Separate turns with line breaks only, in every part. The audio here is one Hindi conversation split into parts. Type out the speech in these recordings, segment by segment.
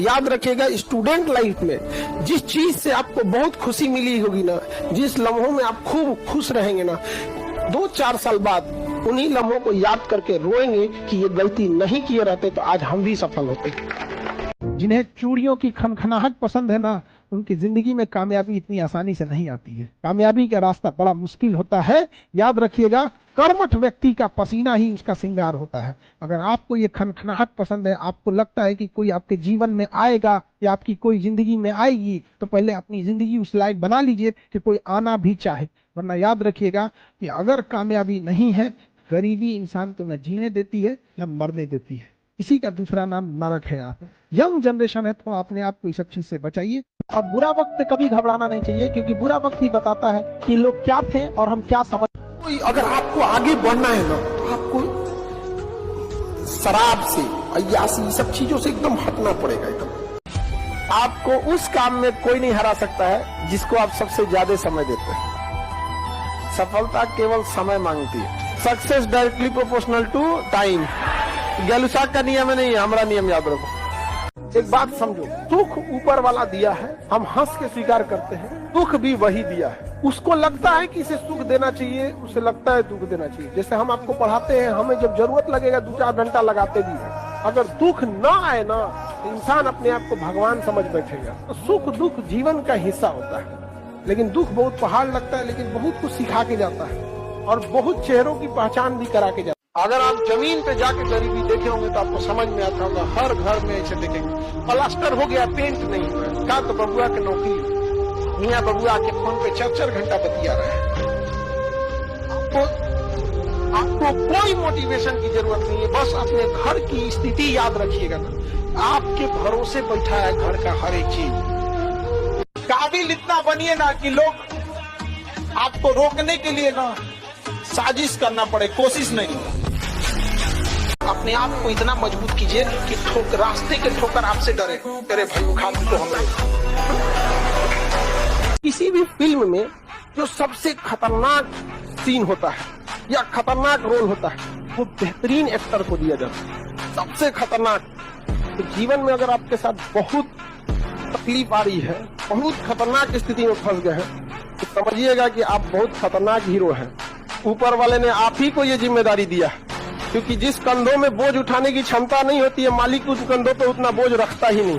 याद रखिएगा, स्टूडेंट लाइफ में जिस चीज से आपको बहुत खुशी मिली होगी ना, जिस लम्हों में आप खूब खुश रहेंगे ना, 2-4 साल बाद उन्हीं लम्हों को याद करके रोएंगे कि ये गलती नहीं किए रहते तो आज हम भी सफल होते।
जिन्हें चूड़ियों की खनखनाहट पसंद है ना, उनकी जिंदगी में कामयाबी इतनी आसानी से नहीं आती है। कामयाबी का रास्ता बड़ा मुश्किल होता है। याद रखिएगा, कर्मठ व्यक्ति का पसीना ही उसका श्रृंगार होता है। अगर आपको ये खनखनाहट पसंद है, आपको लगता है कि कोई आपके जीवन में आएगा या आपकी कोई जिंदगी में आएगी, तो पहले अपनी जिंदगी उस लायक बना लीजिए कि कोई आना भी चाहे। वरना याद रखिएगा कि अगर कामयाबी नहीं है, गरीबी इंसान को न जीने देती है न मरने देती है। इसी का दूसरा नाम नरक है। आप यंग जनरेशन है तो अपने आप को इस सब चीज से बचाइए। और बुरा वक्त कभी घबराना नहीं चाहिए, क्योंकि बुरा वक्त ही बताता है कि लोग क्या थे और हम क्या समझ।
अगर आपको आगे बढ़ना है ना, तो आपको शराब से, अय्यासी, सब चीजों से एकदम हटना पड़ेगा। एकदम आपको उस काम में कोई नहीं हरा सकता है जिसको आप सबसे ज्यादा समय देते हैं। सफलता केवल समय मांगती है। Success directly proportional to time. Gay Lussac का नियम नहीं है, हमारा नियम याद रखो। एक बात समझो, दुख ऊपर वाला दिया है, हम हंस के स्वीकार करते हैं। दुख भी वही दिया है। उसको लगता है कि इसे सुख देना चाहिए, उसे लगता है दुख देना चाहिए। जैसे हम आपको पढ़ाते हैं, हमें जब जरूरत लगेगा 2-4 घंटा लगाते भी है। अगर दुख ना आए ना, तो इंसान अपने आप को भगवान समझ बैठेगा। तो सुख दुख जीवन का हिस्सा होता है। लेकिन दुख बहुत पहाड़ लगता है, लेकिन बहुत कुछ सिखा के जाता है और बहुत चेहरों की पहचान भी करा के जाता है। अगर आप जमीन पे जाके गरीबी देखे होंगे तो आपको समझ में आता होगा। हर घर में ऐसे देखेंगे, प्लास्टर हो गया, पेंट नहीं हुआ। क्या तो बबुआ की नौकरी, मियाँ बबुआ के फोन पे 4-4 घंटा बतिया रहे हैं। आपको कोई मोटिवेशन की जरूरत नहीं है। बस अपने घर की स्थिति याद रखिएगा ना, आपके भरोसे बैठा है घर का हर एक चीज। काबिल इतना बनिए ना कि लोग आपको रोकने के लिए ना साजिश करना पड़े, कोशिश नहीं। अपने आप को इतना मजबूत कीजिए कि रास्ते के ठोकर आपसे डरे, तेरे भाई उखाड़ तो हमें। किसी भी फिल्म में जो सबसे खतरनाक सीन होता है या खतरनाक रोल होता है, वो बेहतरीन एक्टर को दिया जाता है। सबसे खतरनाक। तो जीवन में अगर आपके साथ बहुत तकलीफ आ रही है, बहुत खतरनाक स्थिति में फंस गए हैं, तो समझिएगा कि आप बहुत खतरनाक हीरो हैं। ऊपर वाले ने आप ही को ये जिम्मेदारी दिया, क्योंकि जिस कंधों में बोझ उठाने की क्षमता नहीं होती है, मालिक उस कंधों पे उतना बोझ रखता ही नहीं।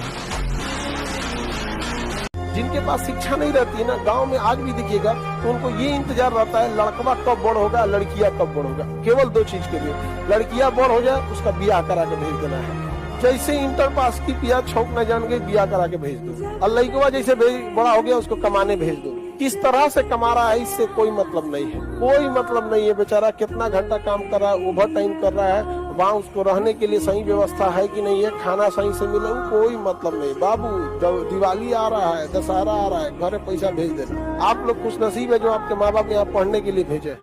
जिनके पास शिक्षा नहीं रहती है ना, गांव में आज भी देखिएगा, तो उनको ये इंतजार रहता है लड़कवा कब बड़ होगा, लड़कियां कब बड़ होगा। केवल 2 चीज के लिए, लड़कियां बड़ हो जाए, उसका ब्याह करा के भेज देना है। जैसे इंटर पास की पिया छौक न जान गई, ब्याह करा के भेज दो। और लड़कवा जैसे बड़ा हो गया, उसको कमाने भेज दो। किस तरह से कमा रहा है इससे कोई मतलब नहीं है, कोई मतलब नहीं है। बेचारा कितना घंटा काम कर रहा है, ओवर टाइम कर रहा है, वहाँ उसको रहने के लिए सही व्यवस्था है कि नहीं है, खाना सही से मिले, कोई मतलब नहीं। बाबू, जब दिवाली आ रहा है, दशहरा आ रहा है, घर पैसा भेज देना। आप लोग खुश नसीब है जो आपके माँ बाप यहाँ पढ़ने के लिए भेजे।